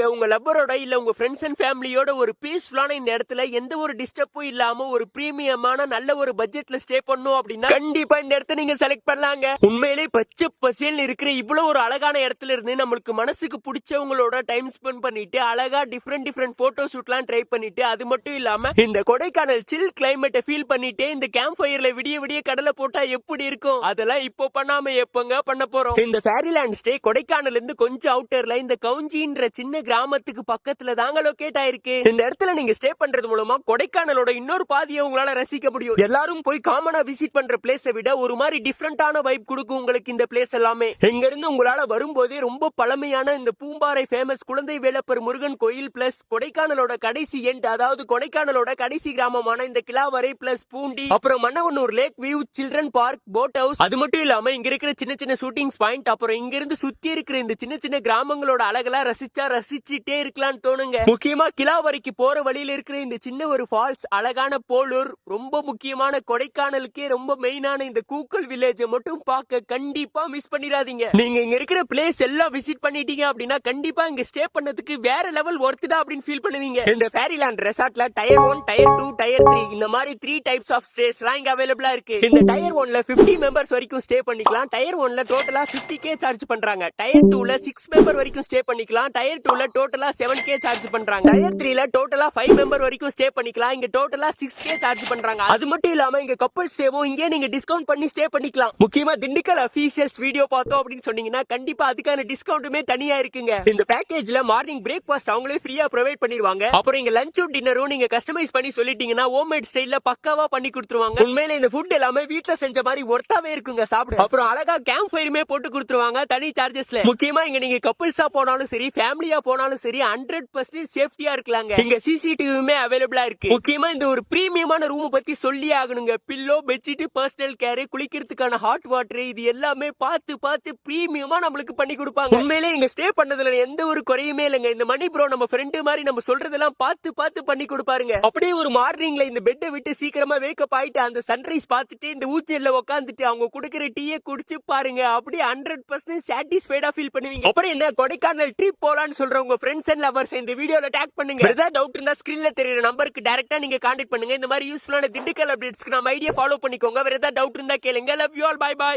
நீங்க உங்க லவ்வரோட இல்ல உங்க ஃப்ரெண்ட்ஸ் அண்ட் ஃபேமிலியோட ஒரு பீஸ்ஃபுல்லான இந்த இடத்துல எந்த ஒரு டிஸ்டர்பும் இல்லாம ஒரு பிரீமியமான நல்ல ஒரு பட்ஜெட்ல ஸ்டே பண்ணணும் அப்படின்னா கண்டிப்பா இந்த இடத்த நீங்க செலக்ட் பண்ணலாங்க. உண்மையிலே பச்சை பசேல்னு இருக்கிற இவ்வளவு ஒரு அழகான இடத்துல இருந்து நம்மளுக்கு மனசுக்கு பிடிச்சவங்களோட டைம் ஸ்பெண்ட் பண்ணிட்டு அழகா டிஃப்ரெண்ட் போட்டோ ஷூட்லாம் ட்ரை பண்ணிட்டு அது மட்டும் இல்லாம இந்த கொடைக்கானல் சில் கிளைமேட்டை ஃபீல் பண்ணிட்டு இந்த கேம்ப் ஃபயர்ல விடிய விடிய கடலை போட்டா எப்படி இருக்கும் அதெல்லாம் இப்போ பண்ணாம எப்பங்க பண்ண போறோம். இந்த ஃபேரிலாண்ட் ஸ்டே கொடைக்கானல் இருந்து கொஞ்சம் அவுட்டர்ல இந்த கவுஞ்சின்ற சின்ன கிராமத்துக்கு பக்கத்துல தாங்க லொகேட் ஆயிருக்கு. இந்த இடத்துல நீங்க ஸ்டே பண்றது மூலமா கொடைக்கானலோட இன்னொரு பாதியை உங்களால ரசிக்க முடியும். எல்லாரும் போய் காமனா விசிட் பண்ற பிளேஸை விட ஒரு மாதிரி டிஃபரெண்டான வைப் கொடுக்கும் உங்களுக்கு இந்த பிளேஸ் எல்லாமே. இங்க இருந்து உங்களால வரும்போதே ரொம்ப பழமையான இந்த பூம்பாறை ஃபேமஸ் குழந்தை வேலப்பர் முருகன் கோயில் பிளஸ் கொடைக்கானலோட கடைசி எண்ட் அதாவது கொடைக்கானலோட கடைசி கிராமமான இந்த கிளாவரை பிளஸ் பூண்டி அப்புறம் Mannavanur lake view children park boat house அது மட்டும் இல்லாம இங்க இருக்கிற சின்ன சின்ன ஷூட்டிங் பாயிண்ட் அப்புறம் இங்க இருந்து சுத்தி இருக்கிற இந்த சின்ன சின்ன கிராமங்களோட அழகெல்லாம் ரசிச்சுட்டே இருக்கலாம்னு தோணுங்க. முக்கியமா கிளாவரைக்கு போற வழியில இருக்கிற இந்த சின்ன ஒரு ஃபால்ஸ் அழகான போலூர் ரொம்ப முக்கியமான கொடைக்கானலுக்கே ரொம்ப மெயினான இந்த கூக்கல் வில்லேஜ் மட்டும் பார்க்க கண்டிப்பா மிஸ் பண்ணிடாதீங்க. நீங்க இங்க இருக்கிற பிளேஸ் எல்லாம் விசிட் பண்ணிட்டீங்க அப்படின்னா கண்டிப்பா இங்க ஸ்டே பண்ணதுக்கு வேற லெவல் ஒர்த் தான் அப்படின்னு ஃபீல் பண்ணுவீங்க. இந்த ஃபேரிலாண்ட் ரெசார்ட்ல டயர் 1 டயர் 2 டயர் 3 இந்த மாதிரி 3 டைப்ஸ் ஆஃப் ஸ்டேஸ்லாம் இங்க அவைலபிளா இருக்கு. இந்த டயர் 1ல 50 மெம்பர்ஸ் வரைக்கும் ஸ்டே பண்ணிக்கலாம். டயர் 1ல டோட்டலா 50k சார்ஜ் பண்றாங்க. டயர் 2ல 6 மெம்பர் வரைக்கும் ஸ்டே பண்ணிக்கலாம். டயர் 2ல டோட்டலா 7k சார்ஜ் பண்றாங்க. டயர் 3ல டோட்டலா 5 மெம்பர் வரைக்கும் ஸ்டே பண்ணிக்கலாம். இங்க டோட்டலா 6k சார்ஜ் பண்றாங்க. அது மட்டும் இல்லாம இங்க கப்பல் ஸ்டேவும் இங்கே நீங்க டிஸ்கவுண்ட் பண்ணி ஸ்டே பண்ணிக்கலாம். முக்கியமா திண்டுக்கல் அபிஷியல்ஸ் வீடியோ பார்த்தோம் அப்படின்னு சொன்னீங்கன்னா கண்டிப்பா அதுக்கான டிஸ்கவுண்ட்டுமே தனியா இருக்குங்க. இந்த பேக்கேஜ்ல மார்னிங் பிரேக்ஃபாஸ்ட் அவங்களே ஃப்ரீயா ப்ரொவைட் பண்ணிடுவாங்க. அப்புறம் இங்க லஞ்சும் டின்னரும் நீங்க கஸ்டமைஸ் பண்ணி சொல்லிட்டீங்கன்னா ஹோம்மேட் ஸ்டைல்ல பக்காவா பண்ணி கொடுத்துருவாங்க. உண்மையில இந்த ஃபுட் எல்லாமே வீட்ல செஞ்ச மாதிரி ஒர்த்தாவே இருக்குங்க சாப்பிட. அப்புறம் அழகா கேம்ப் ஃபயருமே போட்டு கொடுத்துருவாங்க தனி சார்ஜஸ்ல. முக்கியமா இங்க நீங்க கப்பிள்ஸா போனாலும் சரி ஃபேமிலியா போனாலும் சரி 100% சேஃப்டியா இருக்கலாங்க. இங்க சிசிடிவியுமே அவைலபிளா இருக்கு. முக்கியமா இந்த ஒரு பிரீமியமான ரூம் பத்தி சொல்லி ஆகணுங்க. பில்லோ பெட்ஷீட் பர்சனல் கேர் குளிக்கிறதுக்கான ஹாட் வாட்டர் இது எல்லாமே பார்த்து பிரீமியமா நம்மளுக்கு பண்ணி கொடுப்பாங்க. உண்மையிலே இங்க ஸ்டே பண்ணதுல எந்த ஒரு குறையுமே இல்லைங்க. இந்த மணி ப்ரோ நம்ம ஃப்ரெண்ட் மாதிரி நம்ம சொல்றதெல்லாம் பார்த்து பண்ணி கொடுப்பாருங்க. அப்படியே ஒரு மார்னிங்ல இந்த பெட்டை விட்டு சீக்கிரமா வேக்கப் ஆயிட்டு அந்த சன்ரைஸ் பார்த்துட்டு இந்த ஊஞ்சல்ல உட்காந்துட்டு அவங்க குடுக்கிற டீயை குடிச்சு பாருங்க. அப்படியே 100% சாட்டிஸ்ஃபைடா ஃபீல் பண்ணுவீங்க. அப்புறம் என்ன கொடைக்கானல் ட்ரிப் போலான்னு சொல்ற உங்க ஃப்ரெண்ட்ஸ் அண்ட் லவர்ஸ் இந்த வீடியோல டாக் பண்ணுங்க. ஏதாவது டவுட் இருந்தா ஸ்கிரீன்ல தெரியுற நம்பருக்கு டைரக்டா நீங்க கான்டாக்ட் பண்ணுங்க. இந்த மாதிரி யூஸ்ஃபுல்லான திண்டுக்கல் அப்டேட்ஸ்க்கு நம்ம ஐடியா ஃபாலோ பண்ணிக்கோங்க. வேற ஏதாவது டவுட் இருந்தா கேளுங்க. Love you all. Bye by.